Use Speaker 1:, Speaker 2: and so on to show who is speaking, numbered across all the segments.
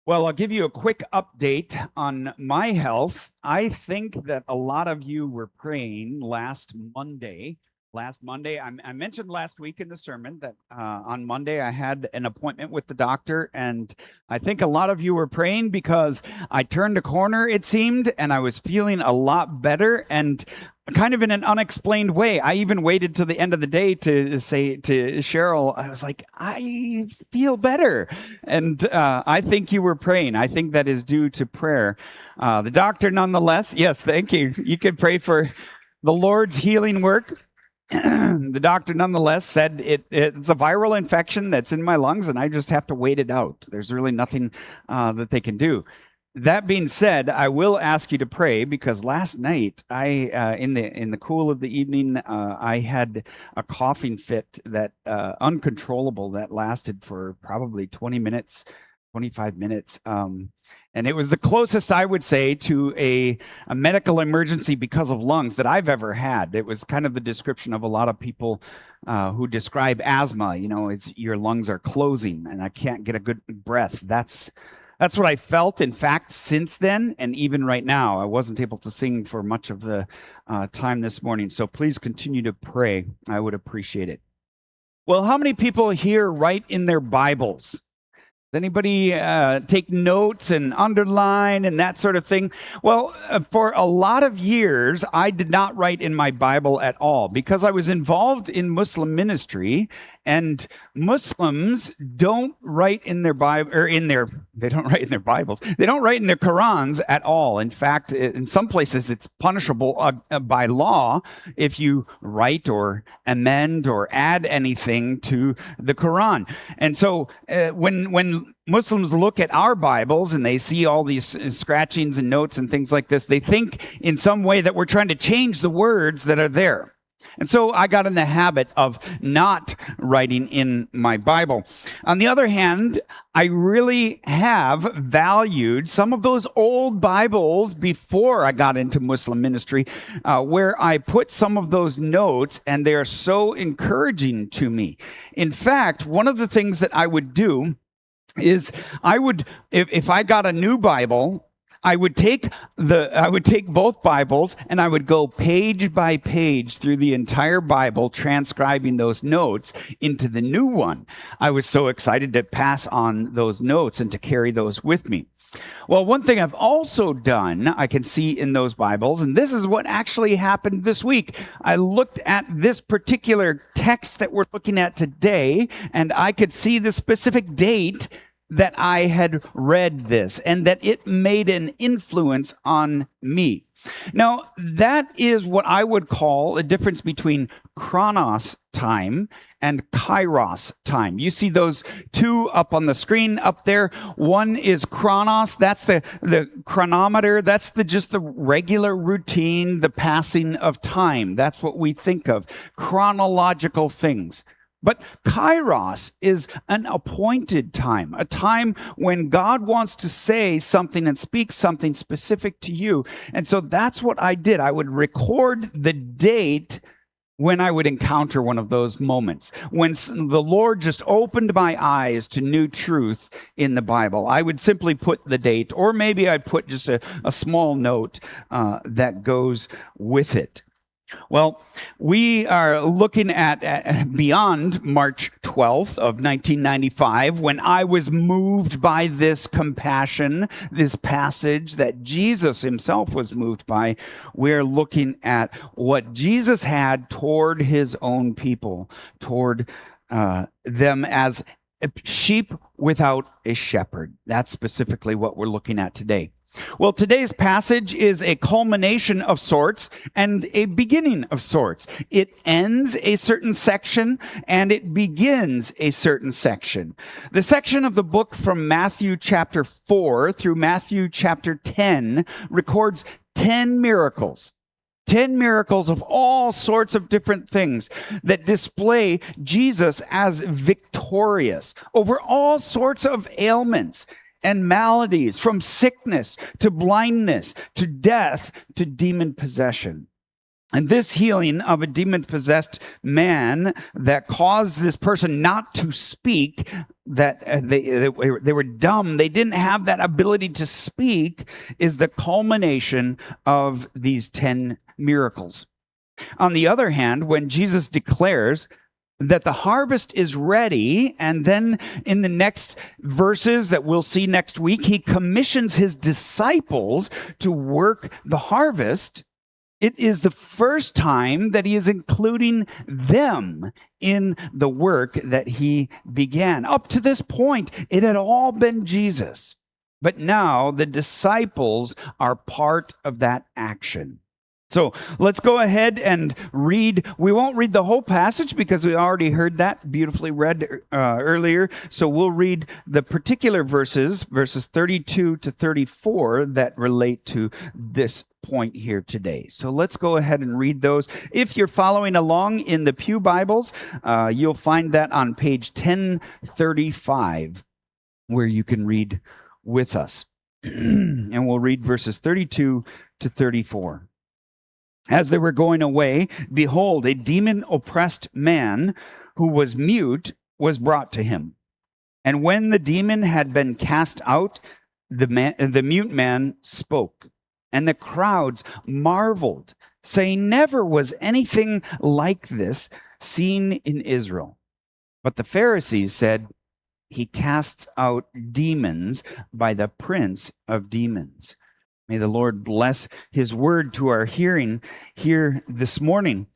Speaker 1: Well, I'll give you a quick update on my health. I think that a lot of you were praying last Monday. I mentioned last week in the sermon that on Monday I had an appointment with the doctor, and I think a lot of you were praying because I turned a corner, it seemed, and I was feeling a lot better. And kind of in an unexplained way, I even waited till the end of the day to say to Cheryl, I was like, I feel better. And I think you were praying. I think that is due to prayer. The doctor, nonetheless, yes, thank you. You can pray for the Lord's healing work. The doctor, nonetheless, said it's a viral infection that's in my lungs, and I just have to wait it out. There's really nothing that they can do. That being said, I will ask you to pray because last night, in the cool of the evening, I had a coughing fit that uncontrollable that lasted for probably 20 minutes, 25 minutes. And it was the closest I would say to a medical emergency because of lungs that I've ever had. It was kind of the description of a lot of people who describe asthma. You know, it's your lungs are closing and I can't get a good breath. That's what I felt. In fact, since then, and even right now, I wasn't able to sing for much of the time this morning. So please continue to pray. I would appreciate it. Well, how many people here write in their Bibles? Does anybody take notes and underline and that sort of thing? Well, for a lot of years, I did not write in my Bible at all because I was involved in Muslim ministry, and Muslims don't write in their Bible they don't write in their Bibles. They don't write in their Qurans at all. In fact, in some places, it's punishable by law if you write or amend or add anything to the Quran. And so when Muslims look at our Bibles and they see all these scratchings and notes and things like this, they think in some way that we're trying to change the words that are there. And so I got in the habit of not writing in my Bible. On the other hand, I really have valued some of those old Bibles before I got into Muslim ministry, where I put some of those notes, and they are so encouraging to me. In fact, one of the things that I would do is if I got a new Bible, I would take both Bibles and I would go page by page through the entire Bible, transcribing those notes into the new one. I was so excited to pass on those notes and to carry those with me. Well, one thing I've also done, I can see in those Bibles, and this is what actually happened this week. I looked at this particular text that we're looking at today, and I could see the specific date that I had read this and that it made an influence on me. Now, that is what I would call a difference between chronos time and kairos time. You see those two up on the screen up there. One is chronos. That's the chronometer. That's just the regular routine, the passing of time. That's what we think of, chronological things. But kairos is an appointed time, a time when God wants to say something and speak something specific to you. And so that's what I did. I would record the date when I would encounter one of those moments, when the Lord just opened my eyes to new truth in the Bible. I would simply put the date, or maybe I'd put just a small note that goes with it. Well, we are looking at beyond March 12th of 1995, when I was moved by this compassion, this passage that Jesus himself was moved by. We're looking at what Jesus had toward his own people, toward them as sheep without a shepherd. That's specifically what we're looking at today. Well, today's passage is a culmination of sorts and a beginning of sorts. It ends a certain section and it begins a certain section. The section of the book from Matthew chapter 4 through Matthew chapter 10 records 10 miracles. 10 miracles of all sorts of different things that display Jesus as victorious over all sorts of ailments and maladies, from sickness to blindness to death to demon possession. And this healing of a demon-possessed man that caused this person not to speak, that they were dumb, they didn't have that ability to speak, is the culmination of these 10 miracles. On the other hand, when Jesus declares that the harvest is ready, and then in the next verses that we'll see next week, he commissions his disciples to work the harvest. It is the first time that he is including them in the work that he began. Up to this point, it had all been Jesus. But now the disciples are part of that action. So let's go ahead and read. We won't read the whole passage because we already heard that beautifully read earlier. So we'll read the particular verses 32 to 34, that relate to this point here today. So let's go ahead and read those. If you're following along in the Pew Bibles, you'll find that on page 1035, where you can read with us. And we'll read verses 32 to 34. As they were going away, behold, a demon-oppressed man who was mute was brought to him. And when the demon had been cast out, the mute man spoke. And the crowds marveled, saying, never was anything like this seen in Israel. But the Pharisees said, he casts out demons by the prince of demons. May the Lord bless his word to our hearing here this morning.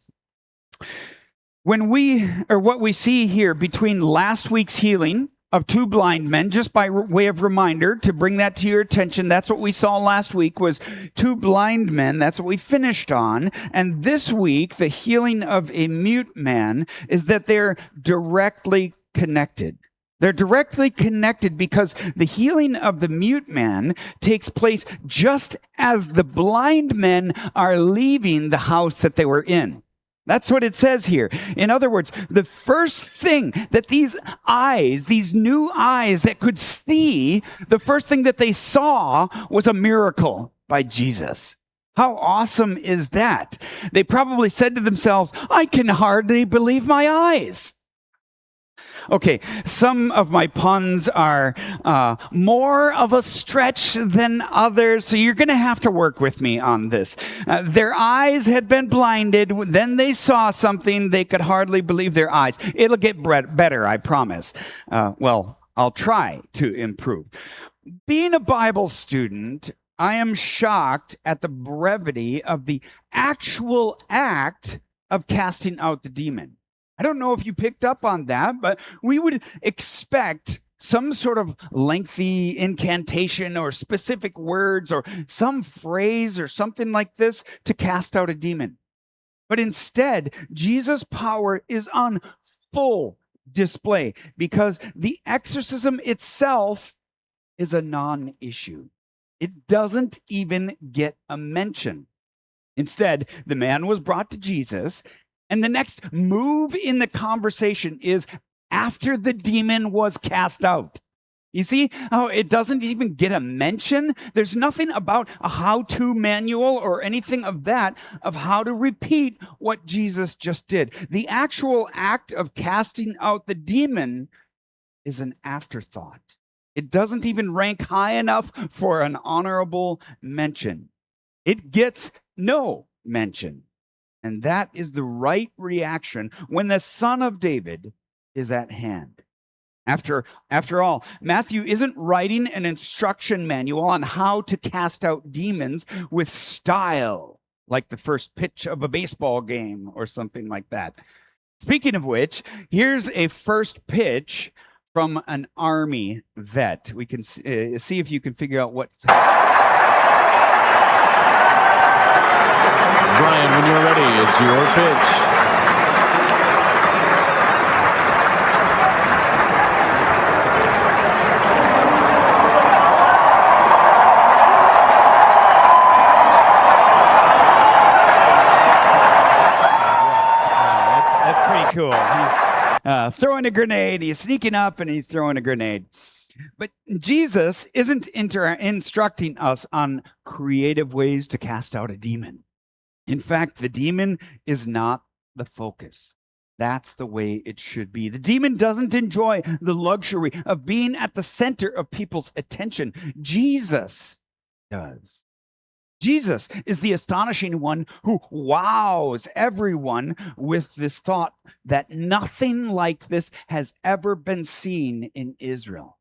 Speaker 1: What we see here between last week's healing of 2 blind men, just by way of reminder to bring that to your attention, that's what we saw last week, was 2 blind men. That's what we finished on. And this week, the healing of a mute man is that they're directly connected. They're directly connected because the healing of the mute man takes place just as the blind men are leaving the house that they were in. That's what it says here. In other words, the first thing that these eyes, these new eyes that could see, the first thing that they saw was a miracle by Jesus. How awesome is that? They probably said to themselves, I can hardly believe my eyes. Okay, some of my puns are more of a stretch than others, so you're going to have to work with me on this. Their eyes had been blinded, then they saw something, they could hardly believe their eyes. It'll get better, I promise. Well, I'll try to improve. Being a Bible student, I am shocked at the brevity of the actual act of casting out the demon. I don't know if you picked up on that, but we would expect some sort of lengthy incantation or specific words or some phrase or something like this to cast out a demon. But instead, Jesus' power is on full display because the exorcism itself is a non-issue. It doesn't even get a mention. Instead, the man was brought to Jesus, and the next move in the conversation is after the demon was cast out. You see how it doesn't even get a mention? There's nothing about a how-to manual or anything of that, of how to repeat what Jesus just did. The actual act of casting out the demon is an afterthought. It doesn't even rank high enough for an honorable mention. It gets no mention. And that is the right reaction when the Son of David is at hand. After all, Matthew isn't writing an instruction manual on how to cast out demons with style, like the first pitch of a baseball game or something like that. Speaking of which, here's a first pitch from an Army vet. We can see if you can figure out what's happening.
Speaker 2: Brian, when you're ready, it's your pitch.
Speaker 1: That's pretty cool. He's throwing a grenade. He's sneaking up and he's throwing a grenade. But Jesus isn't instructing us on creative ways to cast out a demon. In fact, the demon is not the focus. That's the way it should be. The demon doesn't enjoy the luxury of being at the center of people's attention. Jesus does. Jesus is the astonishing one who wows everyone with this thought that nothing like this has ever been seen in Israel.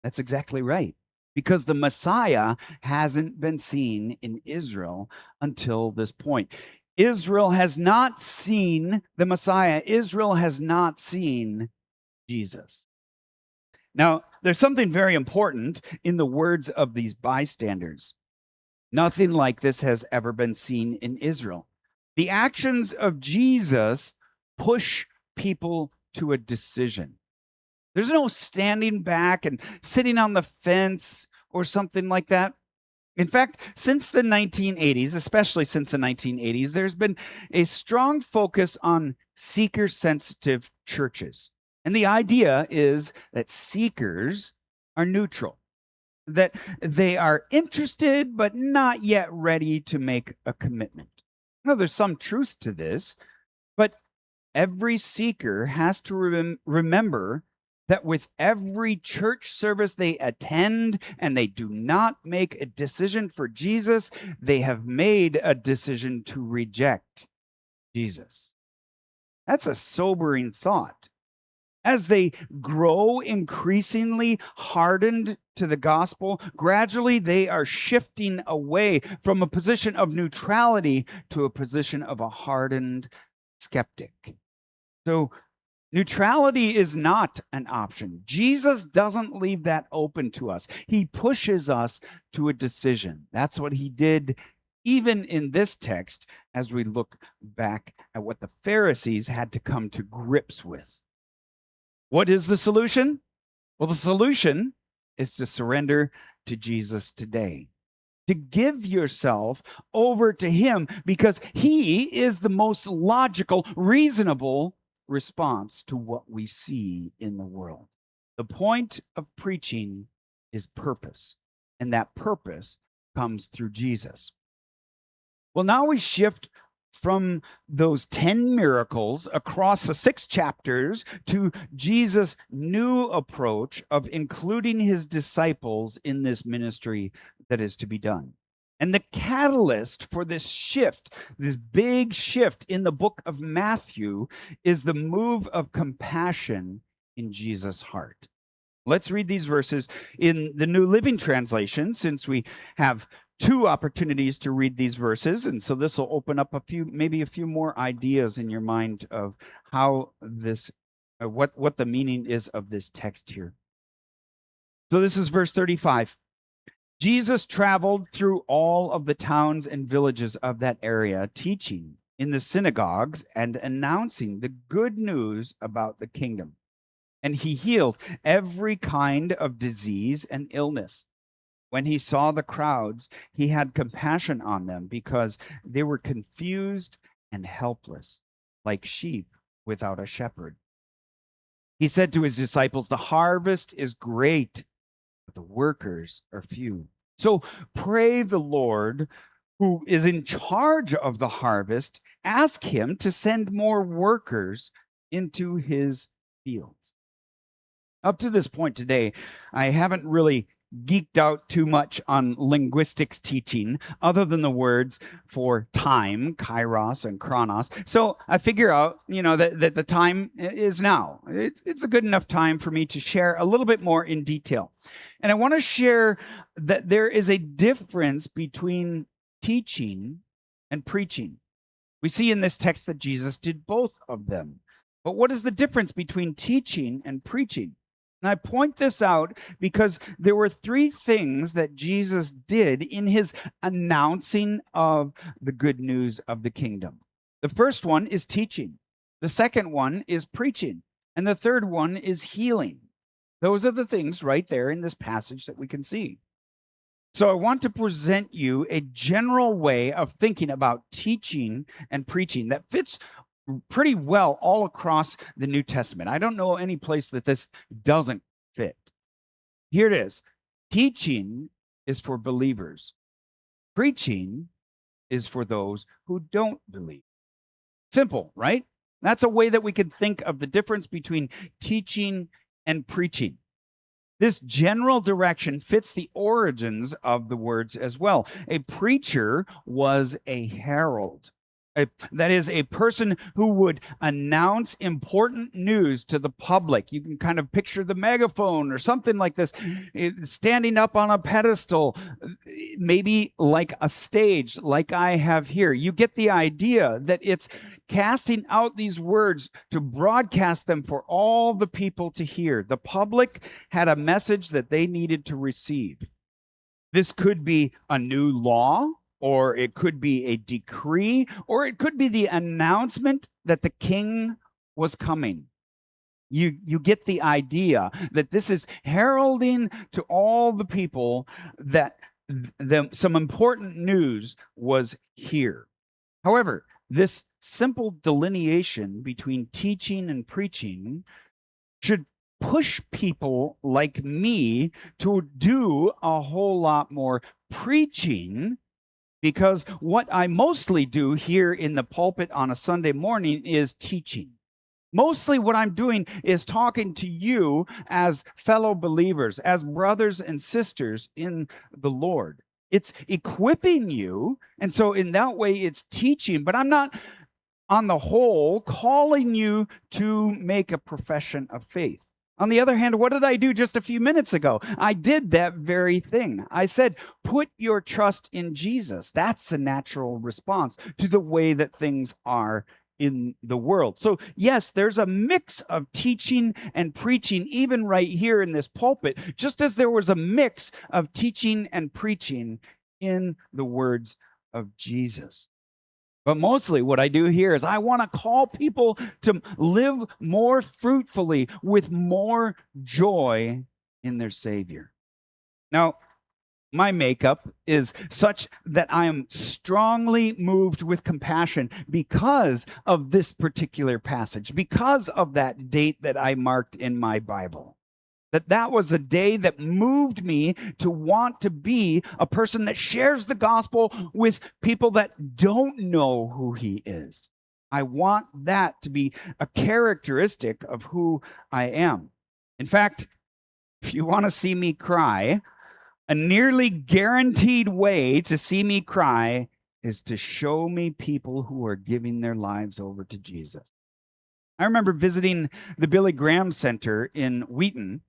Speaker 1: That's exactly right. Because the Messiah hasn't been seen in Israel until this point. Israel has not seen the Messiah. Israel has not seen Jesus. Now, there's something very important in the words of these bystanders. Nothing like this has ever been seen in Israel. The actions of Jesus push people to a decision. There's no standing back and sitting on the fence or something like that. In fact, since the 1980s, especially since the 1980s, there's been a strong focus on seeker sensitive churches. And the idea is that seekers are neutral, that they are interested but not yet ready to make a commitment. Now, there's some truth to this, but every seeker has to remember that with every church service they attend and they do not make a decision for Jesus, they have made a decision to reject Jesus. That's a sobering thought. As they grow increasingly hardened to the gospel, gradually they are shifting away from a position of neutrality to a position of a hardened skeptic. So, neutrality is not an option. Jesus doesn't leave that open to us. He pushes us to a decision. That's what he did even in this text as we look back at what the Pharisees had to come to grips with. What is the solution? Well, the solution is to surrender to Jesus today, to give yourself over to him because he is the most logical, reasonable response to what we see in the world. The point of preaching is purpose, and that purpose comes through Jesus. Well, now we shift from those 10 miracles across the 6 chapters to Jesus' new approach of including his disciples in this ministry that is to be done. And the catalyst for this shift, this big shift in the book of Matthew, is the move of compassion in Jesus' heart. Let's read these verses in the New Living Translation, since we have 2 opportunities to read these verses, and so this will open up maybe a few more ideas in your mind of how this, what the meaning is of this text here. So this is verse 35. Jesus traveled through all of the towns and villages of that area, teaching in the synagogues and announcing the good news about the kingdom. And he healed every kind of disease and illness. When he saw the crowds, he had compassion on them because they were confused and helpless, like sheep without a shepherd. He said to his disciples, "The harvest is great, but the workers are few. So pray the Lord, who is in charge of the harvest, ask him to send more workers into his fields." Up to this point today, I haven't really geeked out too much on linguistics teaching other than the words for time, kairos and chronos. So I figure out, that the time is now. It's a good enough time for me to share a little bit more in detail. And I want to share that there is a difference between teaching and preaching. We see in this text that Jesus did both of them. But what is the difference between teaching and preaching? And I point this out because there were 3 things that Jesus did in his announcing of the good news of the kingdom. The first one is teaching. The second one is preaching. And the third one is healing. Those are the things right there in this passage that we can see. So I want to present you a general way of thinking about teaching and preaching that fits pretty well all across the New Testament. I don't know any place that this doesn't fit. Here it is. Teaching is for believers. Preaching is for those who don't believe. Simple, right? That's a way that we can think of the difference between teaching and preaching. This general direction fits the origins of the words as well. A preacher was a herald. That is, a person who would announce important news to the public. You can kind of picture the megaphone or something like this, standing up on a pedestal, maybe like a stage, like I have here. You get the idea that it's casting out these words to broadcast them for all the people to hear. The public had a message that they needed to receive. This could be a new law, or it could be a decree, or it could be the announcement that the king was coming. You get the idea that this is heralding to all the people that some important news was here. However, this simple delineation between teaching and preaching should push people like me to do a whole lot more preaching, because what I mostly do here in the pulpit on a Sunday morning is teaching. Mostly what I'm doing is talking to you as fellow believers, as brothers and sisters in the Lord. It's equipping you. And so, in that way, it's teaching, but I'm not, on the whole, calling you to make a profession of faith. On the other hand, what did I do just a few minutes ago? I did that very thing. I said, put your trust in Jesus. That's the natural response to the way that things are in the world. So, yes, there's a mix of teaching and preaching, even right here in this pulpit, just as there was a mix of teaching and preaching in the words of Jesus. But mostly what I do here is I want to call people to live more fruitfully with more joy in their Savior. Now, my makeup is such that I am strongly moved with compassion because of this particular passage, because of that date that I marked in my Bible. That was a day that moved me to want to be a person that shares the gospel with people that don't know who he is. I want that to be a characteristic of who I am. In fact, if you want to see me cry, a nearly guaranteed way to see me cry is to show me people who are giving their lives over to Jesus. I remember visiting the Billy Graham Center in Wheaton,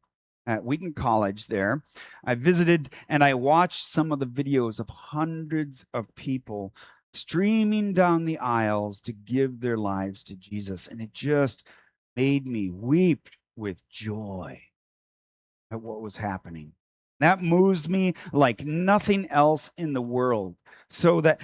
Speaker 1: at Wheaton College there. I visited and I watched some of the videos of hundreds of people streaming down the aisles to give their lives to Jesus. And it just made me weep with joy at what was happening. That moves me like nothing else in the world. So that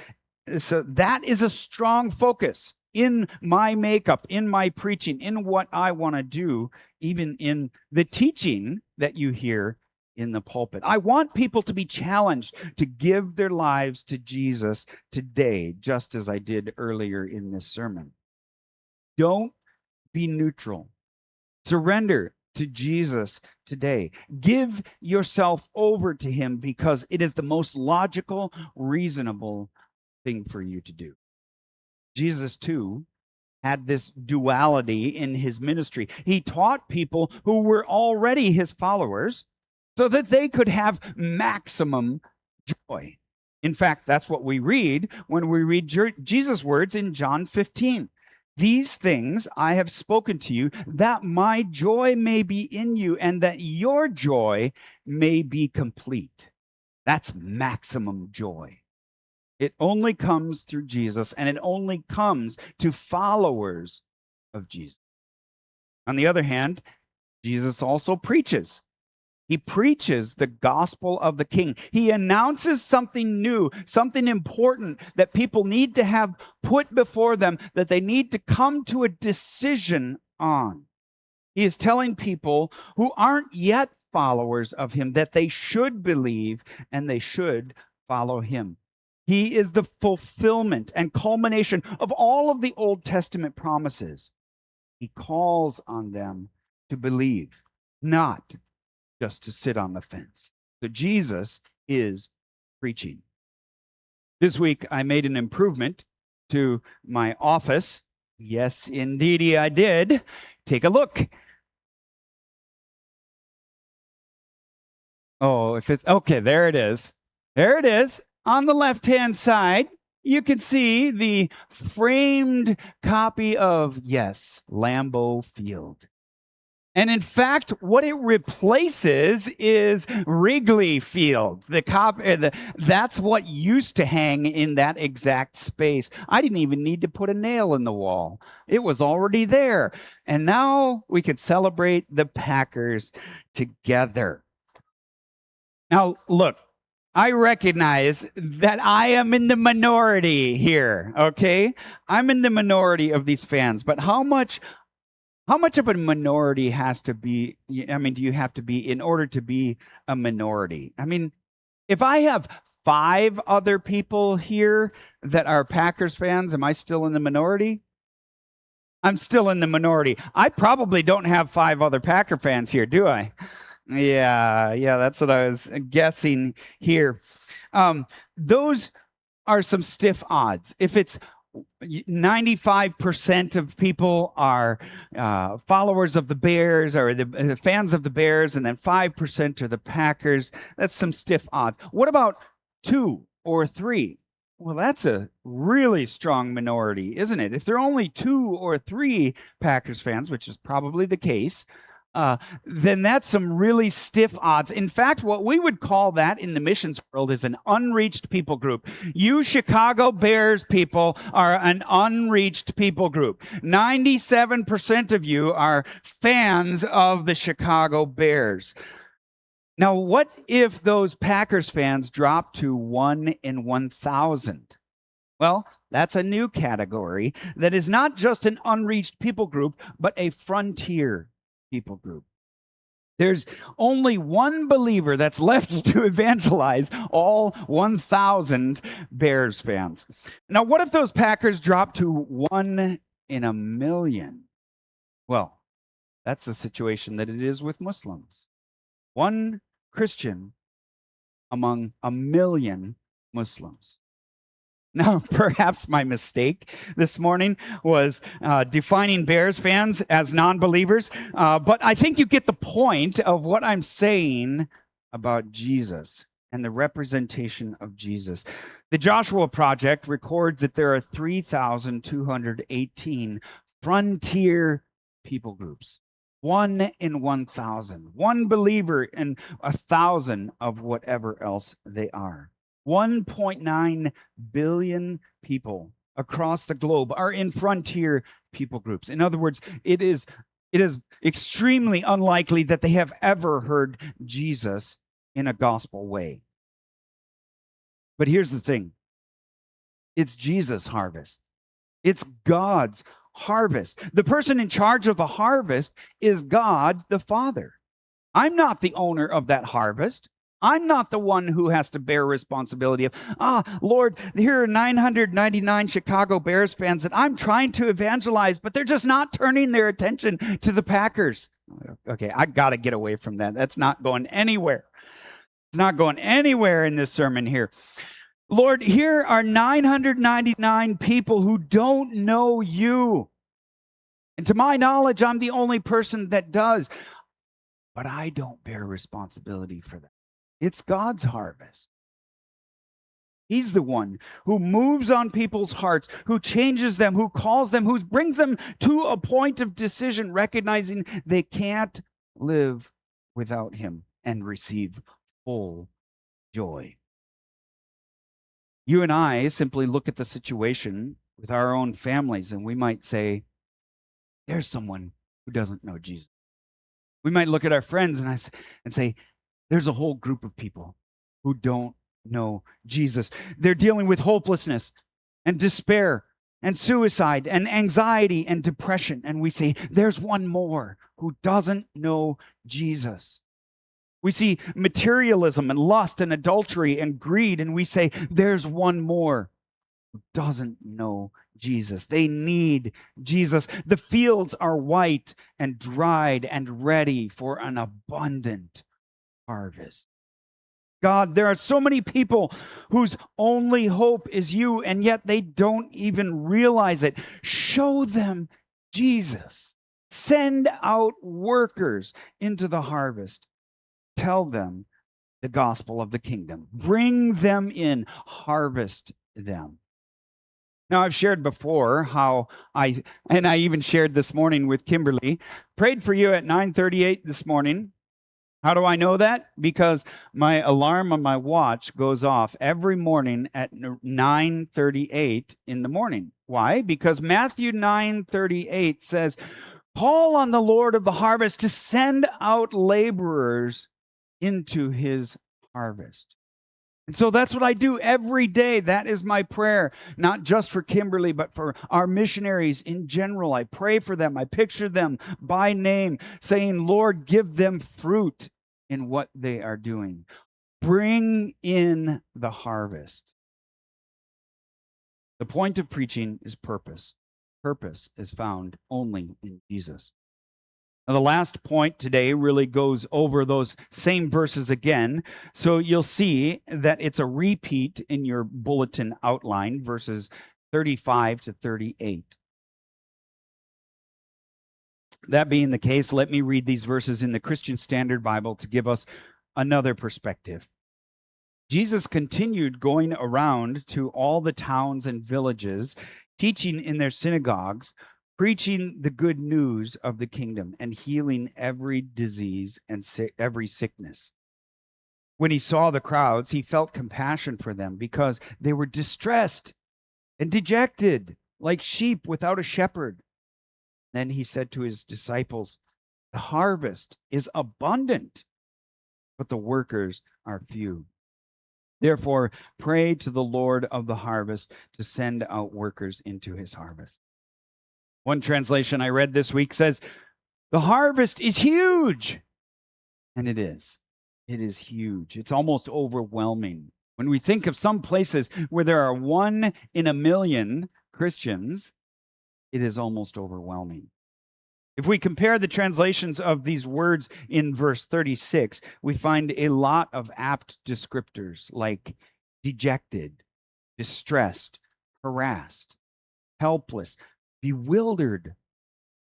Speaker 1: is a strong focus in my makeup, in my preaching, in what I want to do, even in the teaching that you hear in the pulpit. I want people to be challenged to give their lives to Jesus today, just as I did earlier in this sermon. Don't be neutral. Surrender to Jesus today. Give yourself over to him because it is the most logical, reasonable thing for you to do. Jesus, too, had this duality in his ministry. He taught people who were already his followers so that they could have maximum joy. In fact, that's what we read when we read Jesus' words in John 15. These things I have spoken to you, that my joy may be in you and that your joy may be complete. That's maximum joy. It only comes through Jesus, and it only comes to followers of Jesus. On the other hand, Jesus also preaches. He preaches the gospel of the king. He announces something new, something important that people need to have put before them, that they need to come to a decision on. He is telling people who aren't yet followers of him that they should believe and they should follow him. He is the fulfillment and culmination of all of the Old Testament promises. He calls on them to believe, not just to sit on the fence. So Jesus is preaching. This week, I made an improvement to my office. Yes, indeedy, I did. Take a look. Oh, if it's okay, there it is. There it is. On the left-hand side, you can see the framed copy of, yes, Lambeau Field. And in fact, what it replaces is Wrigley Field. That's what used to hang in that exact space. I didn't even need to put a nail in the wall. It was already there. And now we could celebrate the Packers together. Now, look, I recognize that I am in the minority here, okay? I'm in the minority of these fans, but how much of a minority has to be, I mean, do you have to be in order to be a minority? I mean, if I have 5 other people here that are Packers fans, am I still in the minority? I'm still in the minority. I probably don't have 5 other Packer fans here, do I? Yeah, that's what I was guessing here. Those are some stiff odds. If it's 95% of people are followers of the Bears or the fans of the Bears, and then 5% are the Packers, that's some stiff odds. What about 2 or 3? Well, that's a really strong minority, isn't it? If there are only 2 or 3 Packers fans, which is probably the case, then that's some really stiff odds. In fact, what we would call that in the missions world is an unreached people group. You Chicago Bears people are an unreached people group. 97% of you are fans of the Chicago Bears. Now, what if those Packers fans drop to 1 in 1,000? Well, that's a new category that is not just an unreached people group, but a frontier people group. There's only one believer that's left to evangelize all 1,000 Bears fans. Now, what if those Packers drop to 1 in a million? Well, that's the situation that it is with Muslims. One Christian among a million Muslims. Now, perhaps my mistake this morning was defining Bears fans as non-believers, but I think you get the point of what I'm saying about Jesus and the representation of Jesus. The Joshua Project records that there are 3,218 frontier people groups. 1 in 1,000. One believer in 1,000 of whatever else they are. 1.9 billion people across the globe are in frontier people groups. In other words, it is extremely unlikely that they have ever heard Jesus in a gospel way. But here's the thing. It's Jesus' harvest. It's God's harvest. The person in charge of the harvest is God the Father. I'm not the owner of that harvest. I'm not the one who has to bear responsibility of, Lord, here are 999 Chicago Bears fans that I'm trying to evangelize, but they're just not turning their attention to the Packers. Okay, I got to get away from that. That's not going anywhere. It's not going anywhere in this sermon here. Lord, here are 999 people who don't know you. And to my knowledge, I'm the only person that does. But I don't bear responsibility for that. It's God's harvest. He's the one who moves on people's hearts, who changes them, who calls them, who brings them to a point of decision, recognizing they can't live without him and receive full joy. You and I simply look at the situation with our own families, and we might say, there's someone who doesn't know Jesus. We might look at our friends and say, there's a whole group of people who don't know Jesus. They're dealing with hopelessness and despair and suicide and anxiety and depression. And we say, there's one more who doesn't know Jesus. We see materialism and lust and adultery and greed, and we say, there's one more who doesn't know Jesus. They need Jesus. The fields are white and dried and ready for an abundant harvest. God, there are so many people whose only hope is you, and yet they don't even realize it. Show them Jesus. Send out workers into the harvest. Tell them the gospel of the kingdom. Bring them in, harvest them. Now, I've shared before how I even shared this morning with Kimberly, prayed for you at 9:38 this morning. How do I know that? Because my alarm on my watch goes off every morning at 9:38 in the morning. Why? Because Matthew 9:38 says, "Call on the Lord of the harvest to send out laborers into his harvest." And so that's what I do every day. That is my prayer, not just for Kimberly, but for our missionaries in general. I pray for them. I picture them by name, saying, Lord, give them fruit in what they are doing. Bring in the harvest. The point of preaching is purpose. Purpose is found only in Jesus. Now, the last point today really goes over those same verses again. So you'll see that it's a repeat in your bulletin outline, verses 35 to 38. That being the case, let me read these verses in the Christian Standard Bible to give us another perspective. Jesus continued going around to all the towns and villages, teaching in their synagogues, preaching the good news of the kingdom, and healing every disease and every sickness. When he saw the crowds, he felt compassion for them because they were distressed and dejected, like sheep without a shepherd. Then he said to his disciples, "The harvest is abundant, but the workers are few. Therefore, pray to the Lord of the harvest to send out workers into his harvest." One translation I read this week says, "The harvest is huge." And it is. It is huge. It's almost overwhelming. When we think of some places where there are 1 in a million Christians, it is almost overwhelming. If we compare the translations of these words in verse 36, we find a lot of apt descriptors like dejected, distressed, harassed, helpless, bewildered,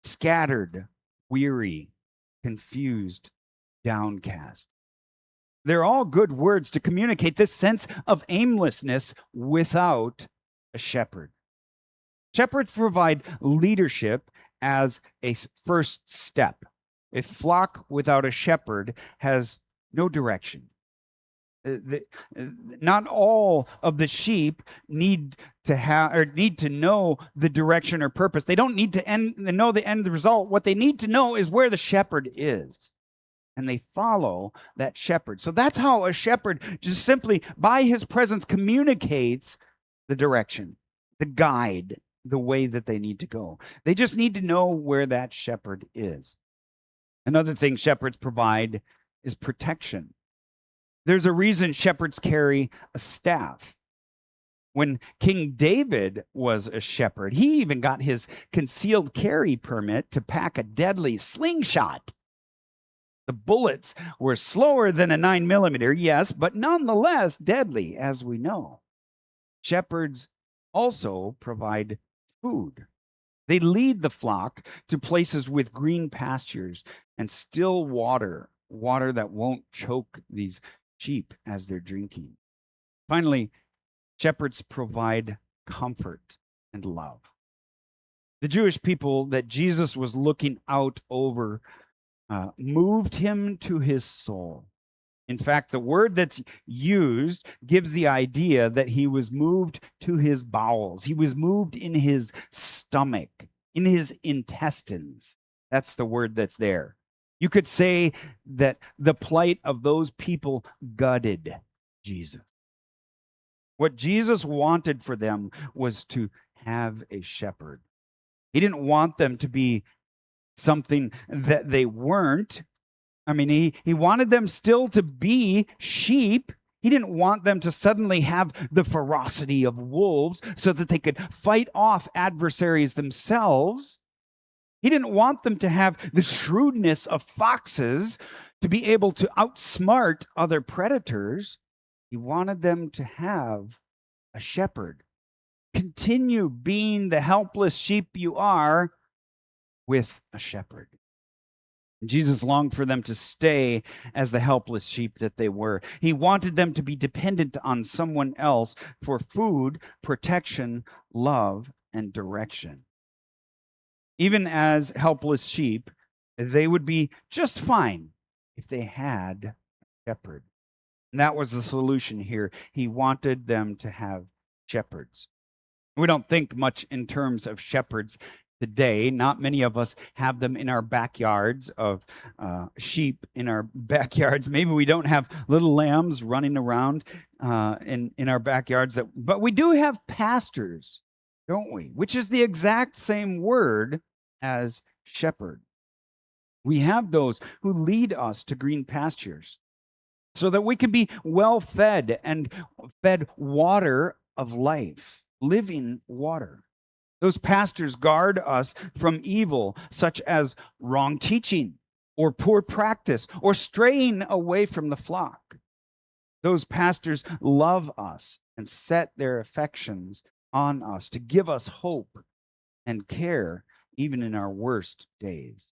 Speaker 1: scattered, weary, confused, downcast. They're all good words to communicate this sense of aimlessness without a shepherd. Shepherds provide leadership as a first step. A flock without a shepherd has no direction. Not all of the sheep need to know the direction or purpose. They don't need to know the end result. What they need to know is where the shepherd is, and they follow that shepherd. So that's how a shepherd just simply by his presence communicates the direction, the guide, the way that they need to go. They just need to know where that shepherd is. Another thing shepherds provide is protection. There's a reason shepherds carry a staff. When King David was a shepherd, he even got his concealed carry permit to pack a deadly slingshot. The bullets were slower than a 9mm, yes, but nonetheless deadly, as we know. Shepherds also provide food. They lead the flock to places with green pastures and still water that won't choke these sheep as they're drinking. Finally, shepherds provide comfort and love. The Jewish people that Jesus was looking out over moved him to his soul. In fact, the word that's used gives the idea that he was moved to his bowels. He was moved in his stomach, in his intestines. That's the word that's there. You could say that the plight of those people gutted Jesus. What Jesus wanted for them was to have a shepherd. He didn't want them to be something that they weren't. I mean, he wanted them still to be sheep. He didn't want them to suddenly have the ferocity of wolves so that they could fight off adversaries themselves. He didn't want them to have the shrewdness of foxes to be able to outsmart other predators. He wanted them to have a shepherd. Continue being the helpless sheep you are with a shepherd. Jesus longed for them to stay as the helpless sheep that they were. He wanted them to be dependent on someone else for food, protection, love, and direction. Even as helpless sheep, they would be just fine if they had a shepherd. And that was the solution here. He wanted them to have shepherds. We don't think much in terms of shepherds today. Not many of us have them in our backyards, of sheep in our backyards. Maybe we don't have little lambs running around in our backyards. But we do have pastors, don't we? Which is the exact same word as shepherd. We have those who lead us to green pastures so that we can be well fed and fed water of life, living water. Those pastors guard us from evil, such as wrong teaching or poor practice or straying away from the flock. Those pastors love us and set their affections on us to give us hope and care even in our worst days.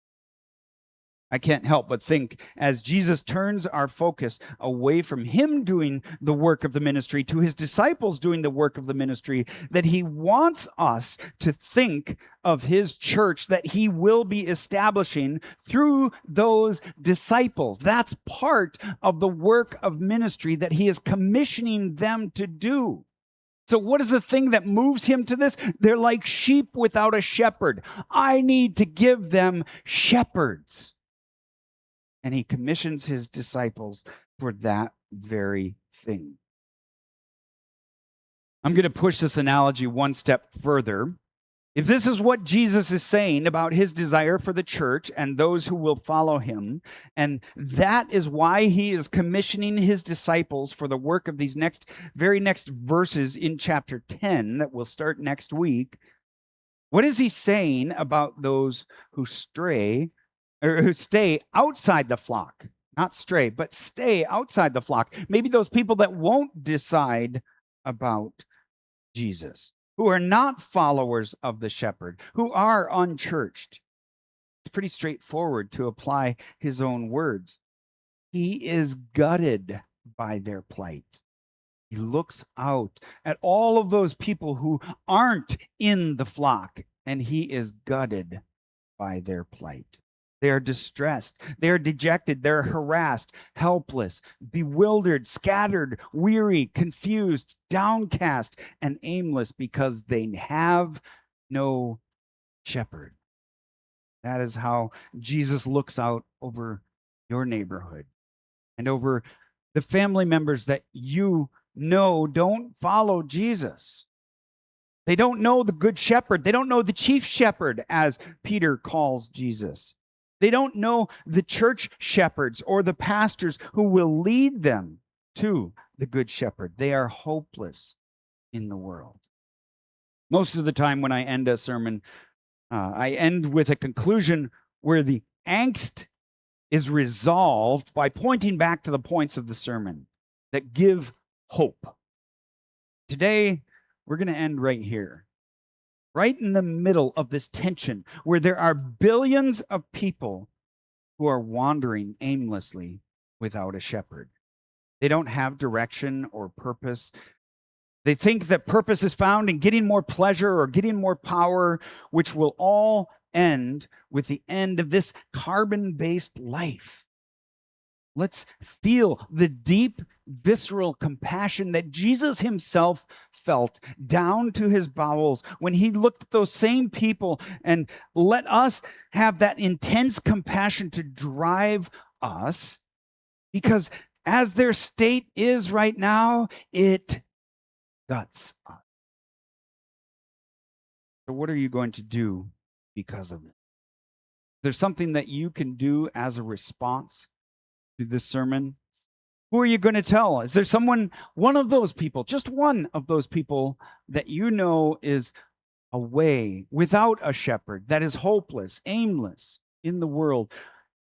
Speaker 1: I can't help but think as Jesus turns our focus away from him doing the work of the ministry to his disciples doing the work of the ministry, that he wants us to think of his church that he will be establishing through those disciples. That's part of the work of ministry that he is commissioning them to do. So, what is the thing that moves him to this? They're like sheep without a shepherd. I need to give them shepherds. And he commissions his disciples for that very thing. I'm going to push this analogy one step further. If this is what Jesus is saying about his desire for the church and those who will follow him, and that is why he is commissioning his disciples for the work of these very next verses in chapter 10 that will start next week, what is he saying about those who stray or who stay outside the flock? Not stray, but stay outside the flock. Maybe those people that won't decide about Jesus, who are not followers of the shepherd, who are unchurched. It's pretty straightforward to apply his own words. He is gutted by their plight. He looks out at all of those people who aren't in the flock, and he is gutted by their plight. They are distressed. They are dejected. They're harassed, helpless, bewildered, scattered, weary, confused, downcast, and aimless because they have no shepherd. That is how Jesus looks out over your neighborhood and over the family members that you know don't follow Jesus. They don't know the good shepherd. They don't know the chief shepherd, as Peter calls Jesus. They don't know the church shepherds or the pastors who will lead them to the good shepherd. They are hopeless in the world. Most of the time when I end a sermon, I end with a conclusion where the angst is resolved by pointing back to the points of the sermon that give hope. Today, we're going to end right here, right in the middle of this tension where there are billions of people who are wandering aimlessly without a shepherd. They don't have direction or purpose. They think that purpose is found in getting more pleasure or getting more power, which will all end with the end of this carbon-based life. Let's feel the deep, visceral compassion that Jesus himself felt down to his bowels when he looked at those same people, and let us have that intense compassion to drive us, because as their state is right now, it guts us. So what are you going to do because of it? There's something that you can do as a response to this sermon. Who are you going to tell? Is there someone, one of those people, just one of those people that you know is away without a shepherd, that is hopeless, aimless in the world,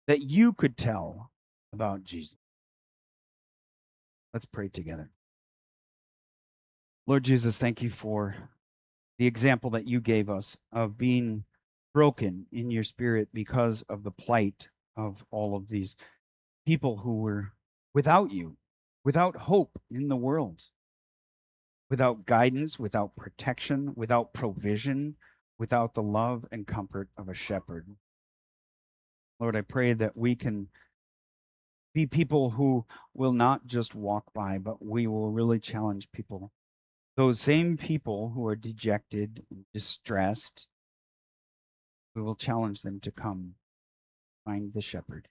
Speaker 1: that you could tell about Jesus? Let's pray together. Lord Jesus, thank you for the example that you gave us of being broken in your spirit because of the plight of all of these people who were without you, without hope in the world, without guidance, without protection, without provision, without the love and comfort of a shepherd. Lord, I pray that we can be people who will not just walk by, but we will really challenge people. Those same people who are dejected, distressed, we will challenge them to come find the shepherd.